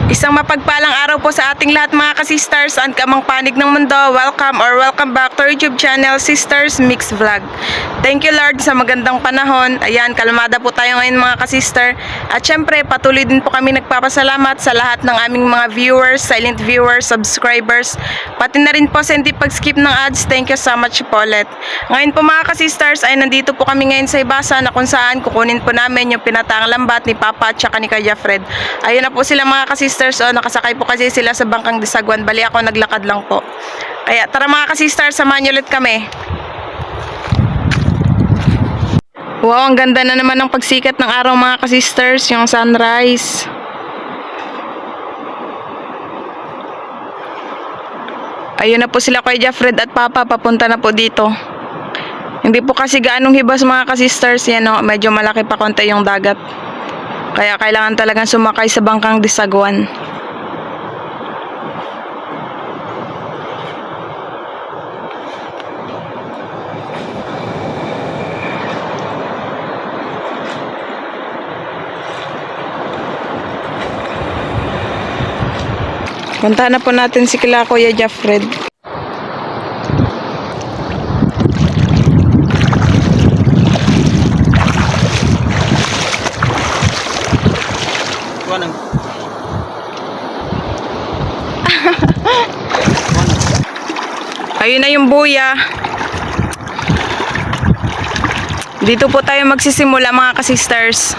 Isang mapagpalang araw po sa ating lahat mga ka-sisters, saan ka mang panig ng mundo. Welcome back to our YouTube channel, Sisters Mix Vlog. Thank you Lord sa magandang panahon. Ayan, kalmada po tayo ngayon mga ka-sister. At syempre, patuloy din po kami nagpapasalamat sa lahat ng aming mga viewers, silent viewers, subscribers. Pati na rin po sa hindi pag-skip ng ads. Thank you so much po ulit. Ngayon po mga ka-sisters, ay nandito po kami ngayon sa Ibasa na kung saan kukunin po namin yung pinataang lambat ni Papa at saka ni Kuya Fred. Ayun na po sila mga ka-sisters. Nakasakay po kasi sila sa bangkang Disagwan. Bali ako naglakad lang po. Kaya tara mga ka-sisters, samahan niyo ulit kami. Wow, ang ganda na naman ng pagsikat ng araw mga ka-sisters, yung sunrise. Ayun na po sila Kuya Fred at Papa, papunta na po dito. Hindi po kasi gaanong hibas mga ka-sisters, yan o, medyo malaki pa konti yung dagat. Kaya kailangan talagang sumakay sa bangkang Disagwan. Puntahan na po natin si Kuya Jeffred. Ayun na yung buya. Dito po tayo magsisimula mga ka-sisters.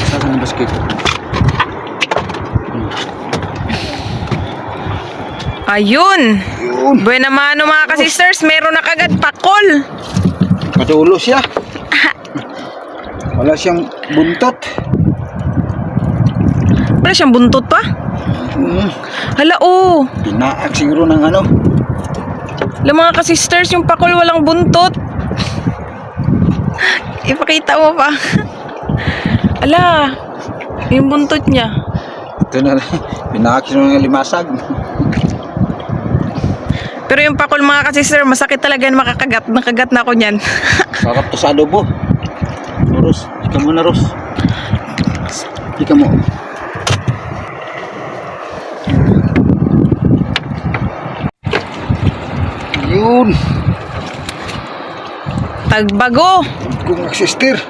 Saan ang basket? Ayun. Buena mano mga ka-sisters, meron na kagad pakol. Madulo siya. Wala siyang buntot. Wala siyang buntot pa? Hala oh. Pinaak siguro ng ano. Hala mga ka-sisters, yung pakol walang buntot. Ipakita mo pa. Hala, yung buntot niya. Ito na, pinaak siguro ng limasag. Pero yung pakol mga ka-sister, masakit talaga yan makakagat. Nakagat na ako niyan. Sarap to sa adobo. Ros, ika mo na Ros. Ika mo. Yun. Tagbago. Kung sister.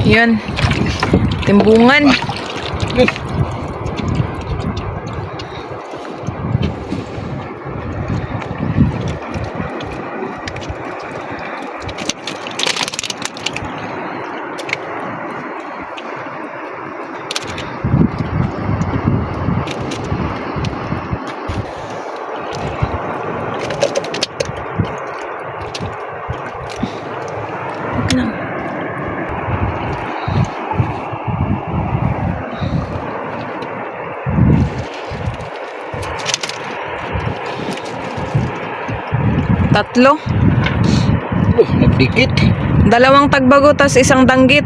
Yun. Timbungan. Tatlo. Nagdikit. Dalawang tagbago tas isang danggit.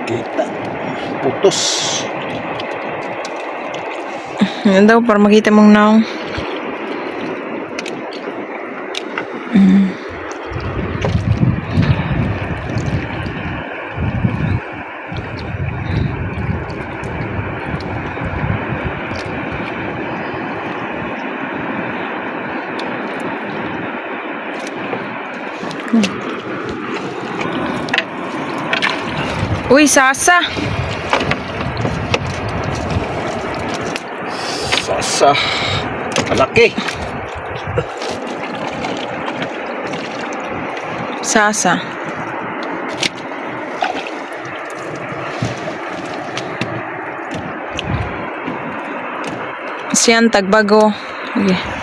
Kita putus. Yan daw, para makita mong naong. Uy, sasa. Sasa. Malaki. Sasa. Siyan, tagbago. Okay.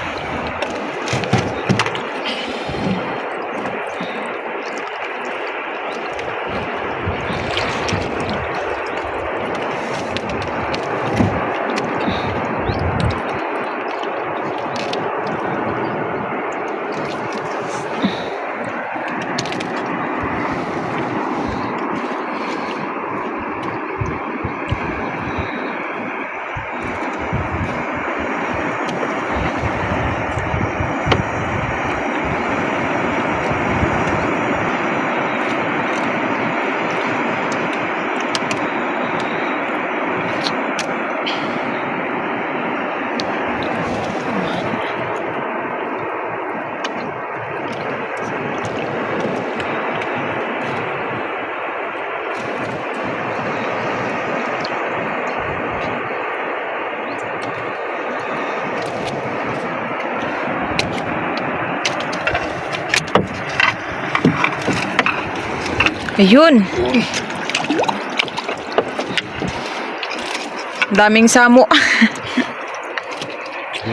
Ayun. Daming samo.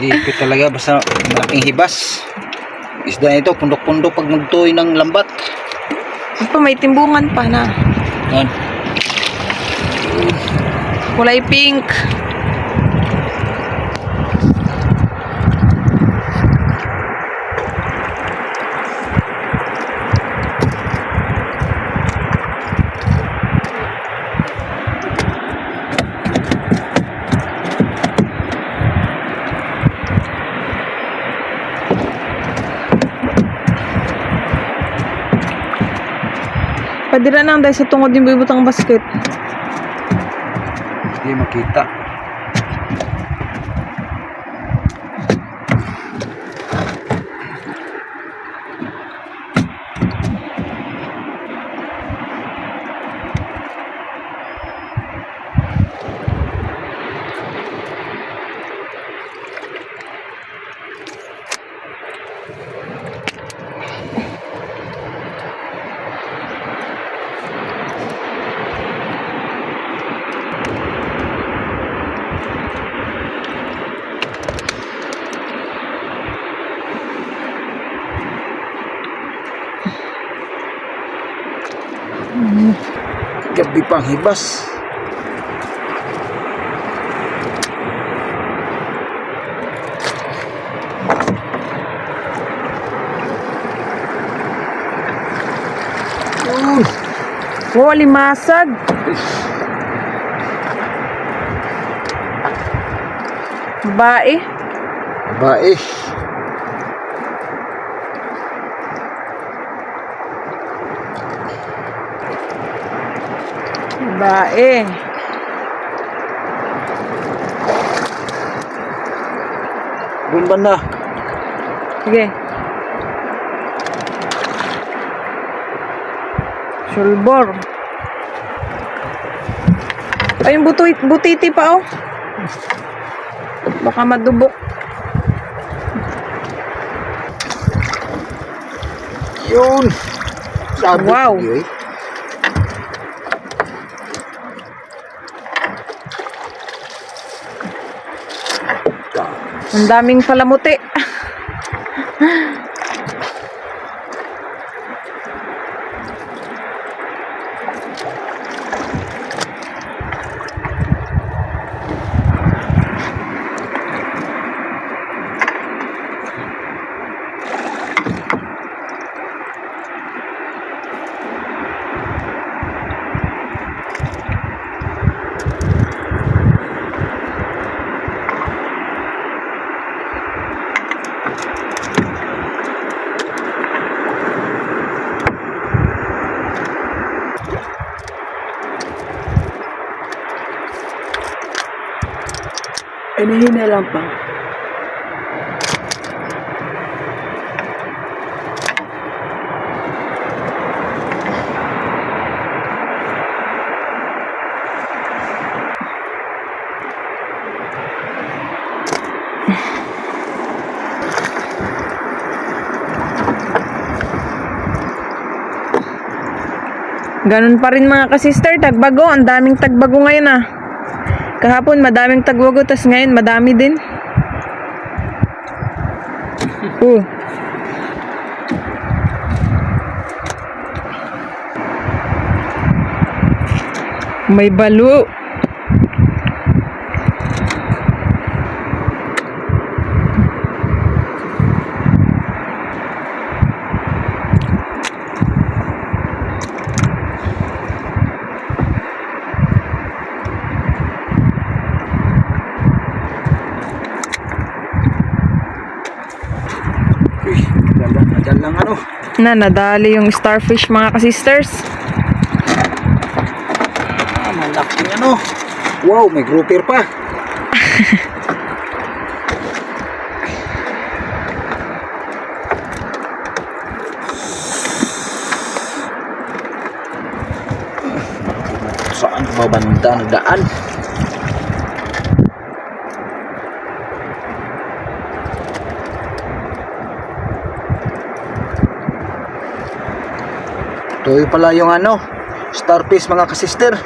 Lipit talaga basta malaking hibas. Isda ito, pundok-pundok pag magtuoy ng lambat. Ito, may timbungan pa na. Yan. Kulay pink. Padira na dahil sa tungod yung bibutang basket. Hindi makita. Gabi pang hibas. Oh, limasag. Bae. Bae. Bae. Doon banda. Sige. Sulbor. Ay, yung butiti pa, oh. Baka madubok. Yun. Sabi Wow. ko, eh. Ang daming palamuti. Inihina lang pa. Ganun pa rin mga kasister, tagbago. Ang daming tagbago ngayon ah. Kahapon madaming tagbago, tas ngayon madami din. May balo. Dyan lang ano. Nadali yung starfish mga kasisters. Malaking ano. Wow, may grouper pa. Saan ba banda na daan? Ito yung pala yung ano, starfish mga kasister.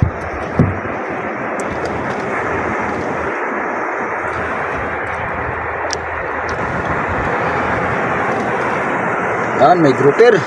Yan, may grouper.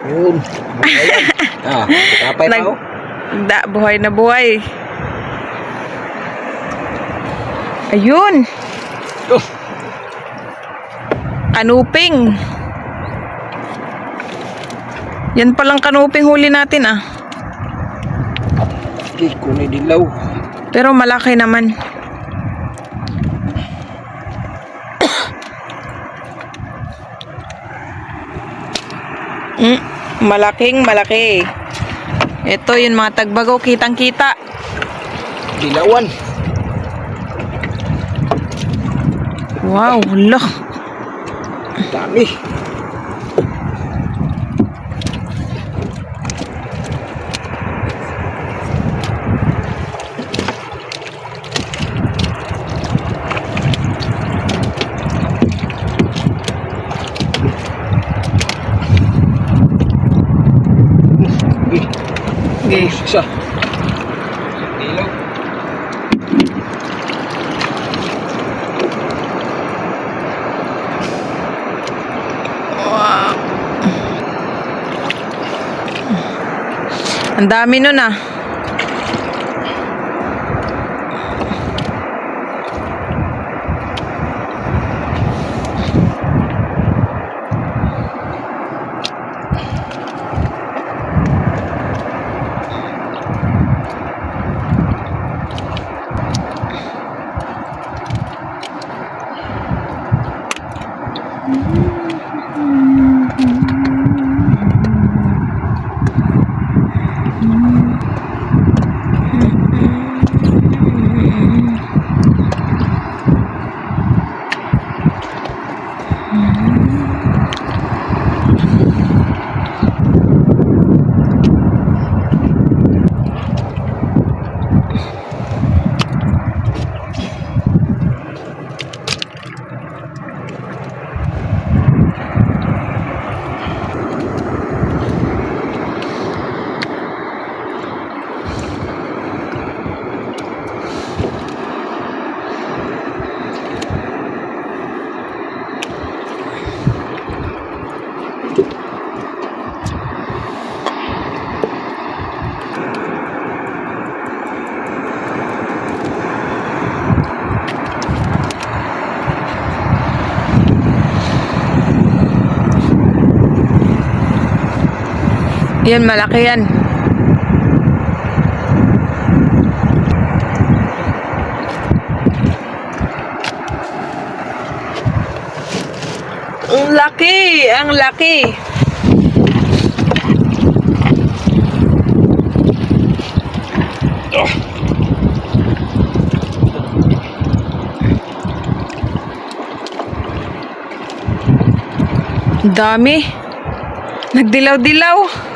Yun. Kapay pa oh. Buhay na buhay. Ayun. Oh. Kanuping. Yan palang kanuping huli natin ah. Okay, kunay dilaw. Pero malaki naman. Malaking malaki. Ito yung mga tagbago, kitang kita. Dilawan. Wow, look. Dami. Okay. Isa. Dilaw. Wow. Ang dami nun ah. Yan, malaki yan. Ang laki! Ang laki! Ang dami. Nagdilaw-dilaw.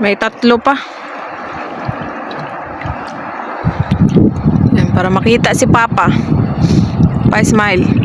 May tatlo pa. Yan, para makita si Papa. Pa-smile.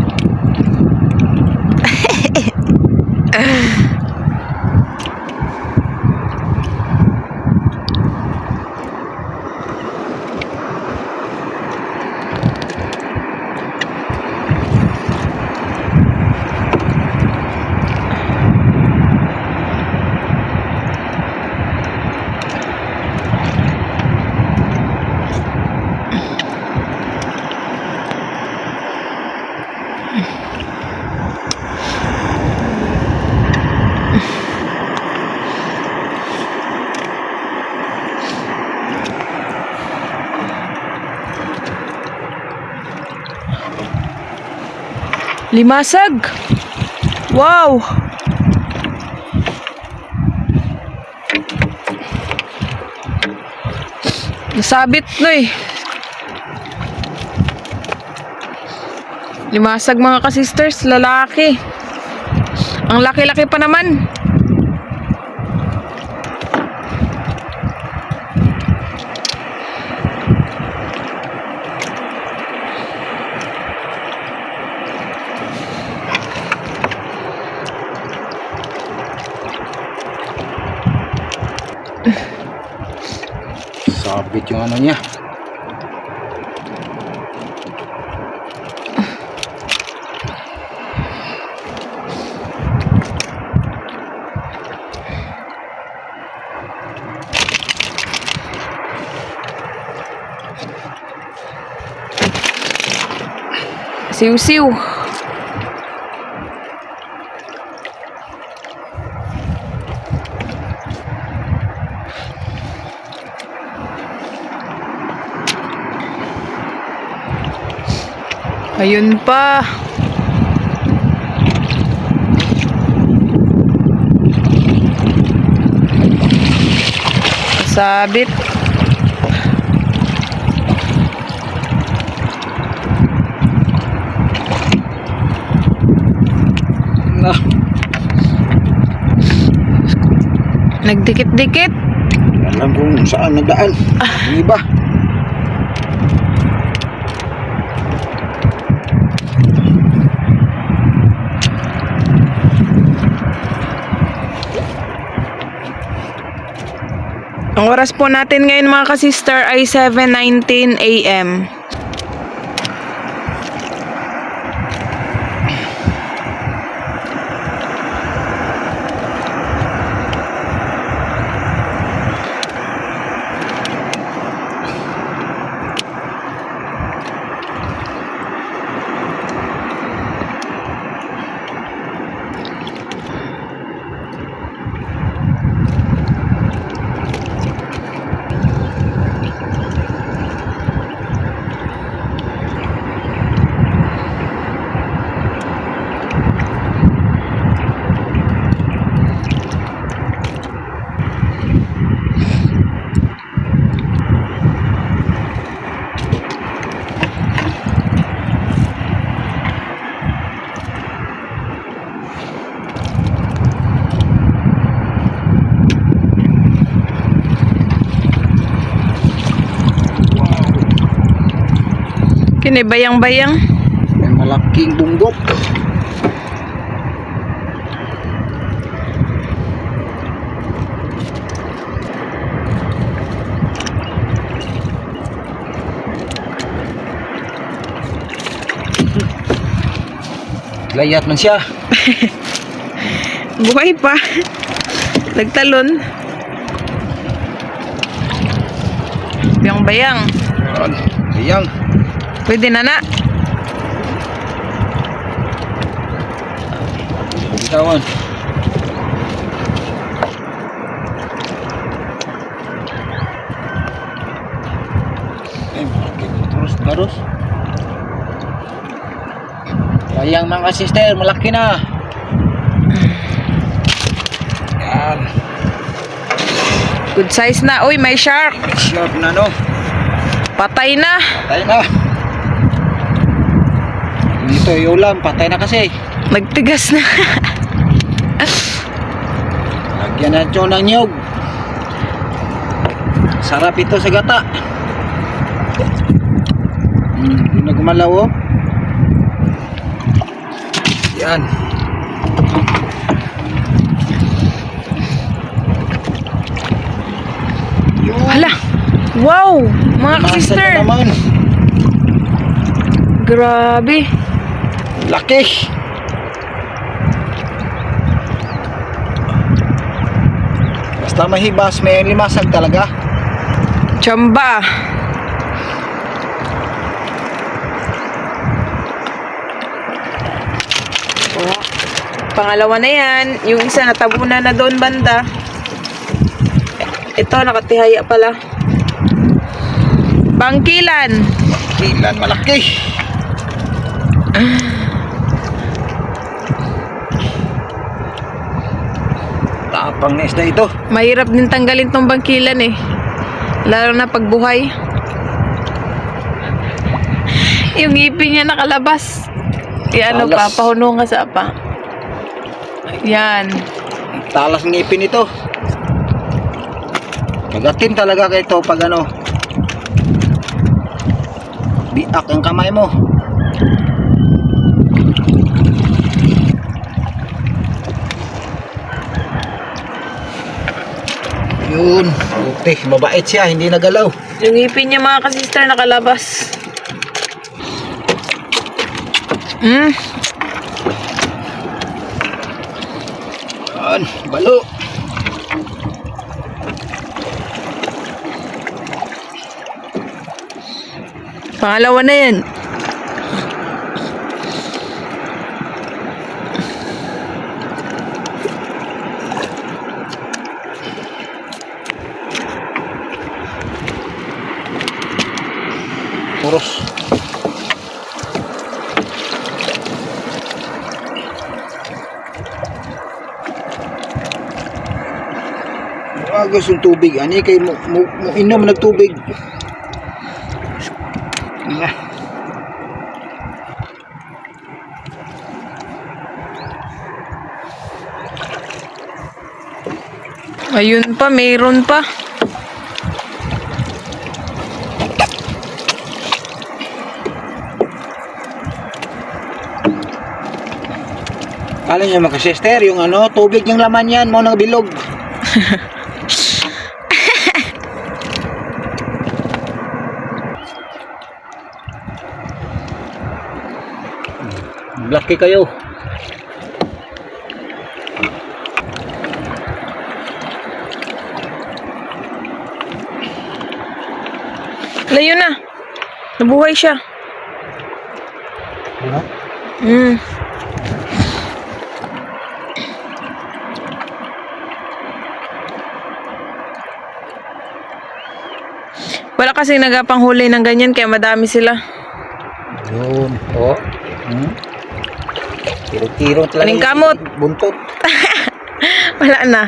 Limasag. Wow. Nasabit no eh. Limasag mga ka-sisters, lalaki. Ang laki-laki pa naman. Sabit yung ano niya. Siw-siw. Ayun pa. Sabit. Na. Nagdikit-dikit. Alam kung saan nagdaan. Yung iba. Ang oras po natin ngayon mga ka-sister ay 7:19 AM. Yun eh, bayang-bayang. May malaking bunggok. Layat man siya. Buhay pa. Nagtalon. Bayang-bayang. Yan. Sayang. Pwede na na. Bitawan. Terus. Sayang mga sister, malaki na. Yan. Good size na. Uy, may shark. Sharp na no. Patay na. Patay na. Ito yung ulam, patay na kasi. Nagtigas na. Lagyan na ito ng nyug. Sarap ito sa gata. Hindi na gumalaw oh. Yan. Hala. Wow, mga Masa sister. na naman. Grabe. Laki. Basta mahibas, may limasag talaga. Chamba. Oh, pangalawa na yan. Yung isa natabunan na doon banda. Ito, nakatihaya pala. Bangkilan. Kilan malaki. Tapang na isda ito. Mahirap din tanggalin tong bangkilan eh. Lalo na pagbuhay. Yung ngipin niya nakalabas. Ano pa, Talas. pahunong nga sa apa. Yan. Talas ng ipin ito. Magatin talaga kayo ito pag ano. Biak ang kamay mo. Yun. Buti, mabait siya, hindi nagalaw. Yung ngipin niya mga kasister nakalabas. Yan, balo. Pangalawa na yan. Puros. Agos yung tubig. Ani kay mo inom nagtubig. Nga. Ayun pa, mayroon pa. Kala niya mga-sister, yung ano, tubig yung laman yan, mo nang bilog. Lucky kayo. Layo na. Nabuhay siya. Ano? Wala kasi nagapanghuli ng ganyan kaya madami sila. Yun. Oh. Tiro-tiro talaga. Aning kamot. Buntot. Wala na.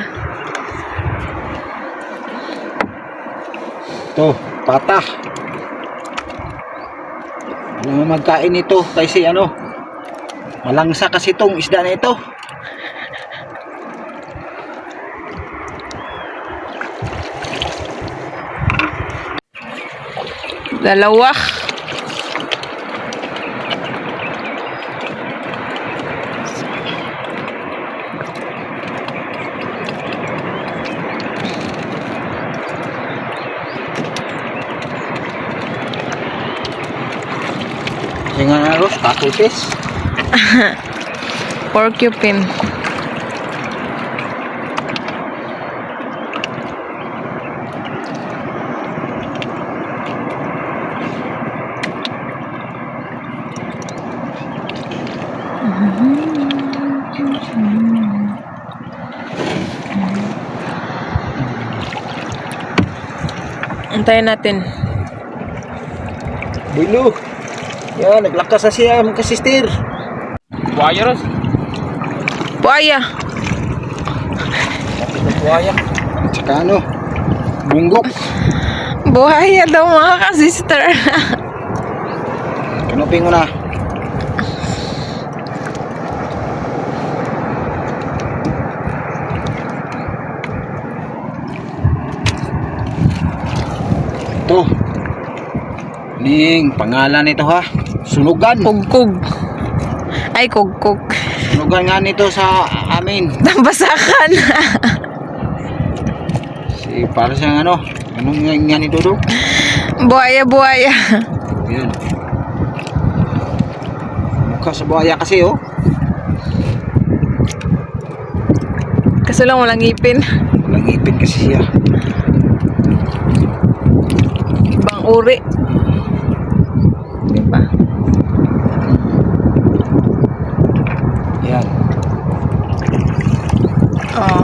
Ito, patah. Alam mo magkain ito kasi ano, malangsa kasi itong isda na ito. Dalawa. Ros, cuttlefish. Porcupine. Antayin natin. Bilo. Yan, naglakas na siya mga sister. Buhaya Ros. Buhaya. Buhaya. Tsaka ano? Bunggok. Buhaya daw mga ka-sister. Kanupin mo na. Ito. Ning pangalan nito ha. Sunugan. Kugkog. Ay, kugkog. Sunugan nga nito sa amin. Tambasakan. Si para siyang ano? Anong nga nito do? Buhaya, buhaya. Yan. Mukha sa buhaya kasi oh. Kaso lang walang ngipin. Walang ipin kasi siya. Ibang uri. Diba? Yan. Oo.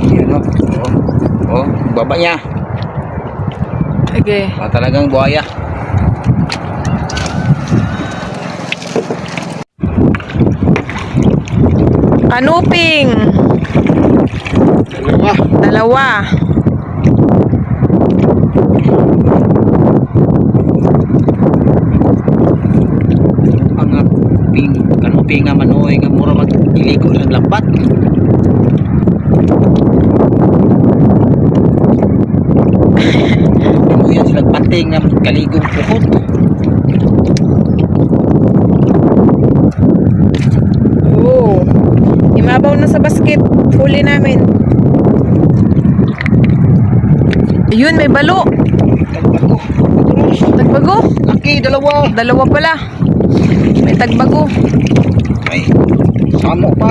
Yan oh. Oh, baba niya. Okay. Talagang buhaya. Kanuping. Dalawa. Dalawa. Mga kanuping nga manoy nga mura mag-iliko ng lambat. Ano yan silang pating nga kaligong pukot. Oo. Imabaw na sa basket. Huli namin. Ayun, may balo. Tagbago. Terus. Tagbago. Laki, dalawa. Dalawa pala. May tagbago. Ay, samo pa.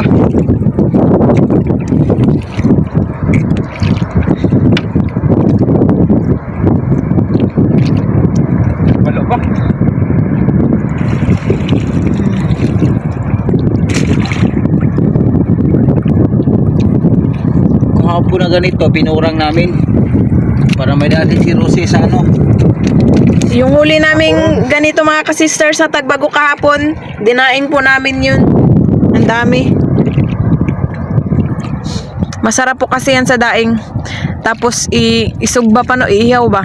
Walo ba? Kung hapon na ganito, pinurang namin para may dali si Rosie sa ano. Yung huli naming ganito mga ka-sisters sa tagbago kahapon, dinaing po namin yun. Ang dami. Masarap po kasi yan sa daing. Tapos isugba pa no, iihaw ba?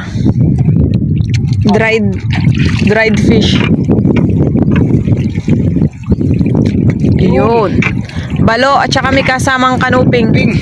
Dried fish. Yun. Balo at saka may kasamang kanuping. Ping.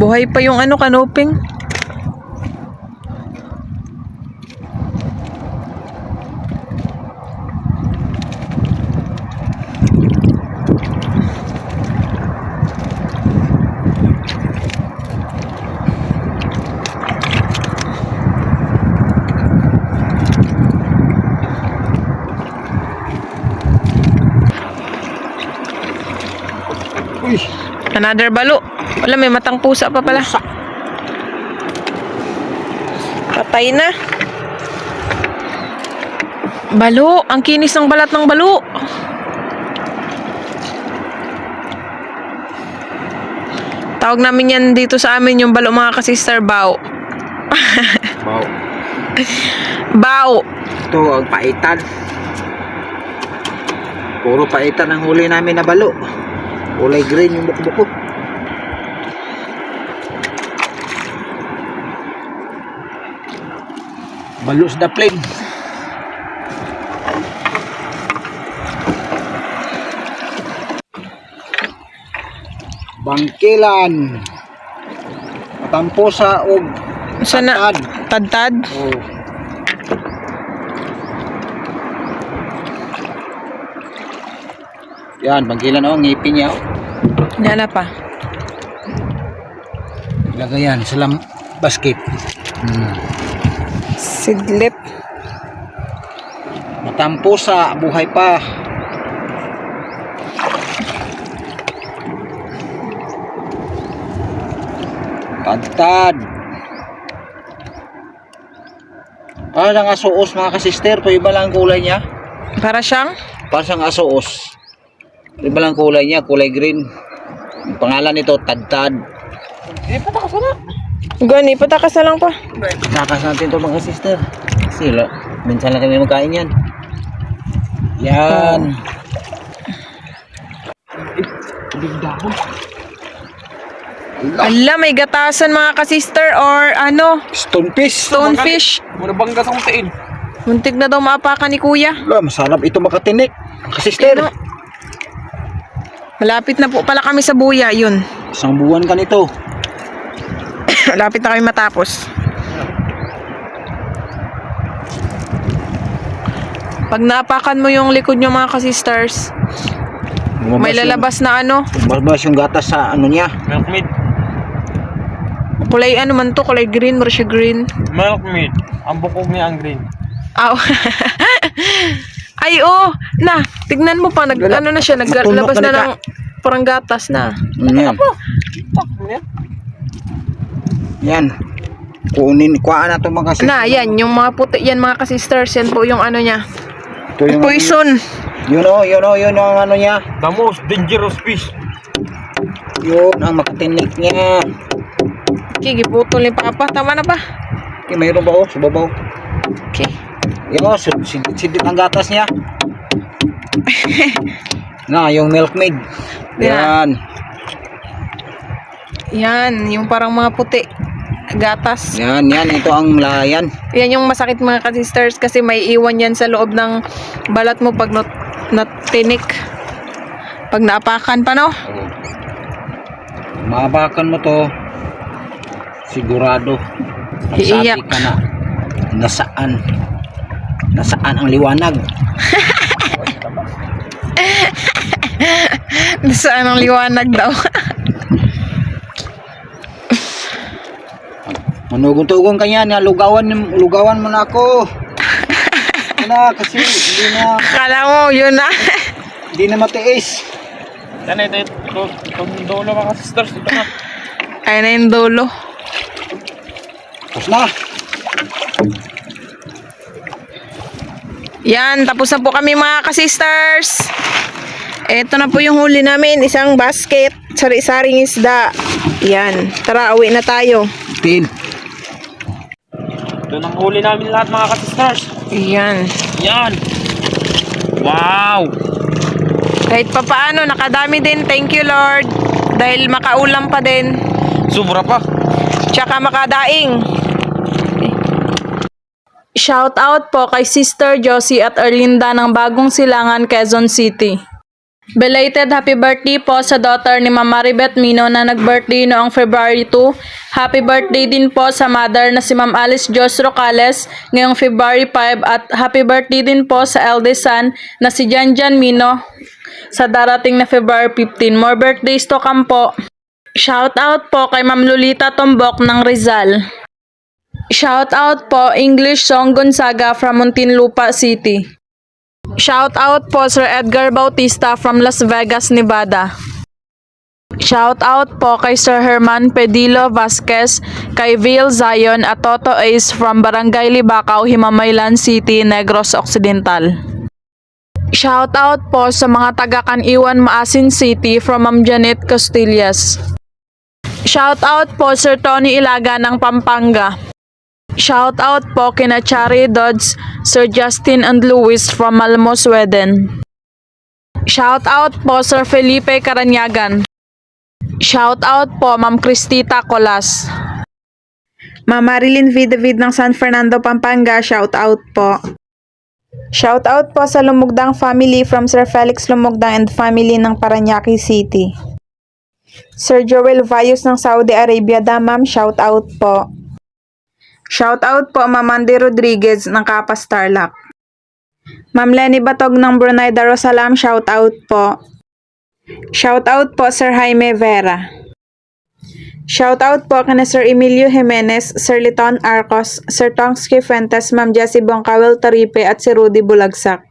Buhay pa yung ano, kanuping. Uy, Another balo. Wala, may matang pusa pa pala. pusa. Patay na. Balo. Ang kinis ng balat ng balo. Tawag namin yan dito sa amin yung balo mga ka-sister, bao. Wow. Bao. Ito ang paitan. Puro paitan ang huli namin na balo. Kulay green yung buko-buko. Balos na plain. Bangkilan. Matampusa og Sana, Tadtad. tadtad. Oh. Yan, bangkilan oh, ngipin niya. Oh. Yan na pa. Ilagay yan sa basket. Sidlip. Matampusa, buhay pa. Tadtad. Parang asuos mga kasister. Ito iba lang ang kulay niya. Para siyang? Parang siyang asuos. Iba lang kulay niya. Kulay green. Ang pangalan nito, Tadtad. Gani, patakas na lang pa. Takas natin ito mga kasister. Kasi minsan lang kami magkain yan. Yan. Ala, may gatasan mga kasister or ano, Stonefish. stonefish. Muna bangga sa kutiin. Muntik na daw maapakan ni kuya. Wala, masarap ito makatinik. Kasister. Ano? Malapit na po pala kami sa buya, yun. Isang buwan ka nito. Malapit na kami matapos. Pag naapakan mo yung likod nyo mga kasisters, may lalabas na ano, Lumabas yung gatas sa ano niya. Milkmaid. kulay ano man to, kulay green, Marisha green. Milkmaid. Ang bukog niya ang green. Aw. Ay, oh, na, tignan mo pa, ano na siya, naglabas na ng parang gatas na. Yan. Yan. Kuhaan na ito mga kasister. Na, yan, yung mga puti, yan mga kasisters, yan po yung ano niya. Ito yung Poison. yun ang ano niya. The most dangerous fish. Yun ang makatinik niya. Okay, giputol ni Papa, tama na ba? Okay, mayroon ba sa babaw? Okay. Yun o, sidit ang gatas niya. Na, yung milkmaid. Yan. Yan, yung parang mga puti. Gatas. Yan, ito ang layan. Yan yung masakit mga kasisters kasi may iwan yan sa loob ng balat mo pag natinik. Pag naapakan pa, no? Maabakan mo to, sigurado. Iiyak. Magsabi ka na, nasaan ang liwanag. Saan ang liwanag daw? Manugong-tugong kanya na lugawan mo na ako. Na kasi Kala mo, yun na. hindi na matiis. Yan ito. Itong dolo mga sisters. Ito na. Ayun na yung dulo. Tapos na. Yan, tapos na po kami mga kasisters. Ito na po yung huli namin. Isang basket. Sari-saring isda. Yan. Tara, uwi na tayo. Tin. Ito ang huli namin lahat mga kasisters. Yan. Yan. Wow. Kahit pa paano, nakadami din. Thank you, Lord. Dahil makaulam pa din. Sobra pa. Tsaka makadaing. Shout out po kay Sister Josie at Erlinda ng Bagong Silangan, Quezon City. Belated happy birthday po sa daughter ni Ma'am Maribeth Mino na nag-birthday noong February 2. Happy birthday din po sa mother na si Ma'am Alice Jos Rocales ngayong February 5 at happy birthday din po sa eldest son na si Janjan Mino sa darating na February 15. More birthdays to come po. Shout out po kay Ma'am Lolita Tombok ng Rizal. Shout out po English Song Gonzaga from Muntinlupa City. Shout out po Sir Edgar Bautista from Las Vegas, Nevada. Shout out po kay Sir Herman Pedilo Vasquez, kay Vil Zion at Toto Ace from Barangay Libacao, Himamaylan City, Negros Occidental. Shout out po sa mga taga Kaniwan, Maasin City from Ma'am Janet Costillas. Shout out po Sir Tony Ilaga ng Pampanga. Shout out po kina Chari Dodds, Sir Justin and Louis from Malmo, Sweden. Shout out po Sir Felipe Karanyagan. Shout out po Ma'am Cristita Colas. Ma'am Marilyn Vidavid ng San Fernando, Pampanga, shout out po. Shout out po sa Lumugdang family from Sir Felix Lumugdang and family ng Parañaque City. Sir Joel Vayos ng Saudi Arabia, ma'am, shout out po. Shout out po Ma'am Mandy Rodriguez ng Kapas Tarlac. Ma'am Lenny Batog ng Brunei Darussalam, shout out po. Shout out po Sir Jaime Vera. Shout out po kina Sir Emilio Jimenez, Sir Liton Arcos, Sir Tongski Fuentes, Ma'am Jessie Bongkawel Taripe at si Rudy Bulagsak.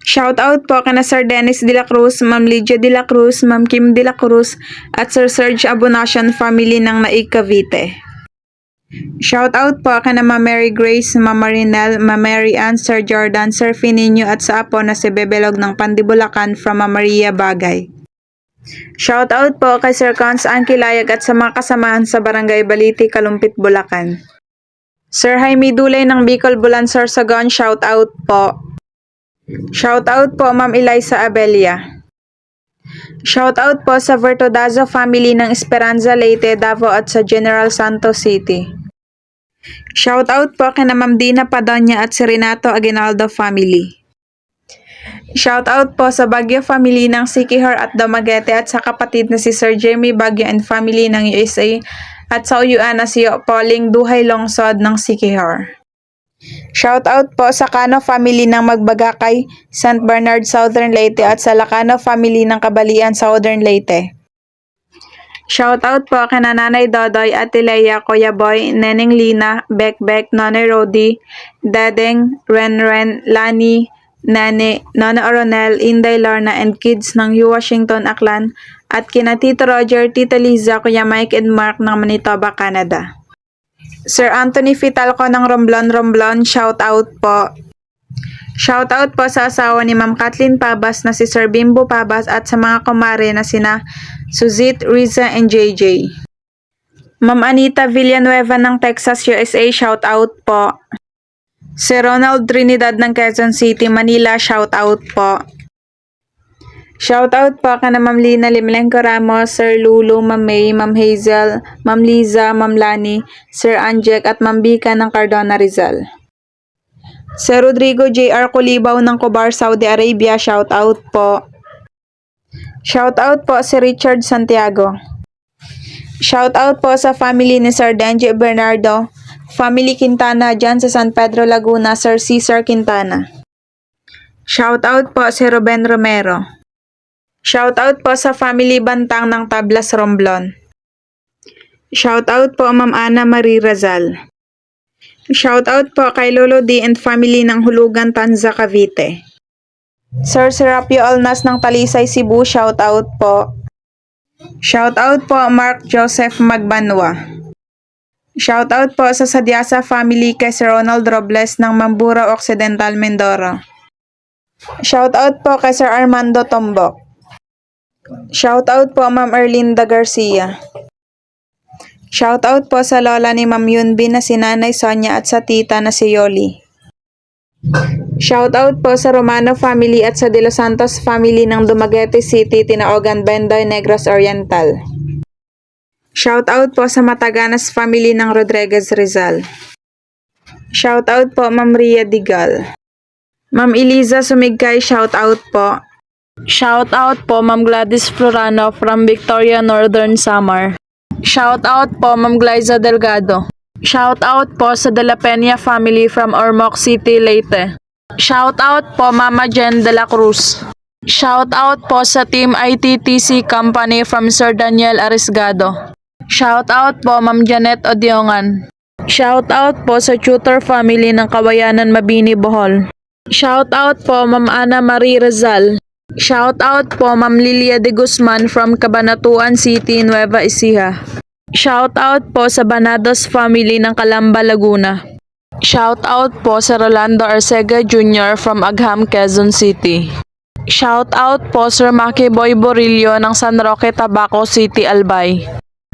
Shout out po kina Sir Dennis De La Cruz, Ma'am Lydia De La Cruz, Ma'am Kim De La Cruz at Sir Serge Abonacion family ng Naik Cavite. Shout out po kina Ma'am Mary Grace, Ma'am Marinel, Ma'am Mary Ann, Sir Jordan, Sir Fininio at sa apo na si Bebelog ng Pandibulacan from Ma'am Maria Bagay. Shout out po kay Sir Cons Angkilayag at sa mga kasamahan sa Barangay Baliti, Kalumpit, Bulacan. Sir Jaime Dulay ng Bicol, Bulansor, Sagon, shout out po. Shout out po Ma'am Eliza Abelia. Shout out po sa Vertodazo family ng Esperanza, Leyte, Davao at sa General Santos City. Shout out po kina Ma'am Dina Padonya at si Renato Aguinaldo family. Shout out po sa Baguio family ng Sikihor at Dumaguete at sa kapatid na si Sir Jeremy Baguio and family ng USA at sa uyuan na si Pauling Duhay Longsod ng Sikihor. Shout out po sa Cano family ng Magbagakay, St. Bernard, Southern Leyte at sa Lacano family ng Kabalian, Southern Leyte. Shout out po kina Nanay Dodoy, Ate Leia, Kuya Boy, Neneng Lina, Bekbek, Nonay Rodi, Dadeng, Renren, Lani, Nane, Nona Oronel, Inday Lorna and kids ng U Washington, Aklan at kina Tito Roger, Tita Liza, Kuya Mike and Mark ng Manitoba, Canada. Sir Anthony Fitalco ng Romblon, shout out po. Shout out po sa asawa ni Ma'am Kathleen Pabas na si Sir Bimbo Pabas at sa mga kumare na sina Suzit, Riza and JJ. Ma'am Anita Villanueva ng Texas, USA, shout out po. Si Ronald Trinidad ng Quezon City, Manila, shout out po. Shout out po kana Ma'am Lina Limlenco Ramos, Sir Lulu, Ma'am May, Ma'am Hazel, Ma'am Liza, Ma'am Lani, Sir Anjek at Ma'am Bika ng Cardona, Rizal. Sir Rodrigo J.R. Kulibaw ng Cobar, Saudi Arabia, shout out po. Shout out po si Richard Santiago. Shout out po sa family ni Sir Denji Bernardo, family Quintana dyan sa San Pedro, Laguna, Sir Cesar Quintana. Shout out po si Ruben Romero. Shout out po sa family Bantang ng Tablas, Romblon. Shout out po Ma'am Ana Marie Razal. Shout out po kay Lolo D and family ng Hulugan, Tanza, Cavite. Sir Serapio Alnas ng Talisay, Cebu, shout out po. Shout out po Mark Joseph Magbanwa. Shout out po sa Sadyasa family kay Sir Ronald Robles ng Mambura Occidental, Mindoro. Shout out po kay Sir Armando Tombok. Shout out po Ma'am Erlinda Garcia. Shout out po sa lola ni Ma'am Yunbin na si Nanay Sonia at sa tita na si Yoli. Shout out po sa Romano family at sa De Los Santos family ng Dumaguete City, Tinaogan, Bendoy, Negros Oriental. Shout out po sa Mataganas family ng Rodriguez, Rizal. Shout out po Ma'am Ria Digal. Ma'am Eliza Sumigkay, shout out po. Shout out po Ma'am Gladys Florano from Victoria, Northern Samar. Shout out po Ma'am Glyza Delgado. Shout out po sa De La Peña family from Ormoc City, Leyte. Shout out po Mama Jen de la Cruz. Shout out po sa Team ITTC Company from Sir Daniel Arisgado. Shout out po Ma'am Janet Odiongan. Shout out po sa Tutor family ng Kawayanan, Mabini, Bohol. Shout out po Ma'am Ana Marie Rizal. Shout out po Ma'am Lilia de Guzman from Cabanatuan City, Nueva Ecija. Shout out po sa Banados family ng Calamba, Laguna. Shout out po sa Rolando Arcega Jr. from Agham, Quezon City. Shout out po Sir Maki Boy Borillo ng San Roque, Tabaco City, Albay.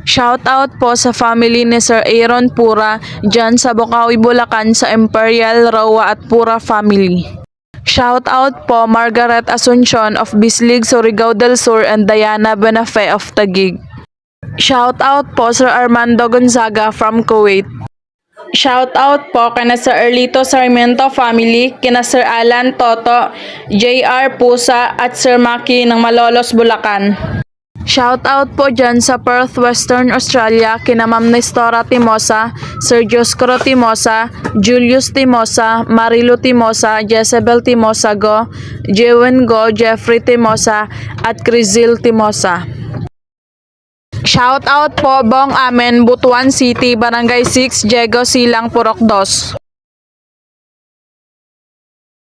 Shout out po sa family ni Sir Aaron Pura dyan sa Bocaue, Bulacan sa Imperial, Roa at Pura family. Shout out po Margaret Asuncion of Bislig, Surigao del Sur and Diana Benafe of Taguig. Shout out po Sir Armando Gonzaga from Kuwait. Shout out po kina Sir Erlito Sarmiento family, kina Sir Alan Toto, JR Pusa at Sir Maki ng Malolos, Bulacan. Shout out po dyan sa Perth, Western Australia, kina Ma'am Nestora Timosa, Sir Joscro Timosa, Julius Timosa, Marilu Timosa, Jezebel Timosa Go, Jewen Go, Jeffrey Timosa, at Crizil Timosa. Shout out po Bong Amen, Butuan City, Barangay 6, Diego Silang, Purok 2.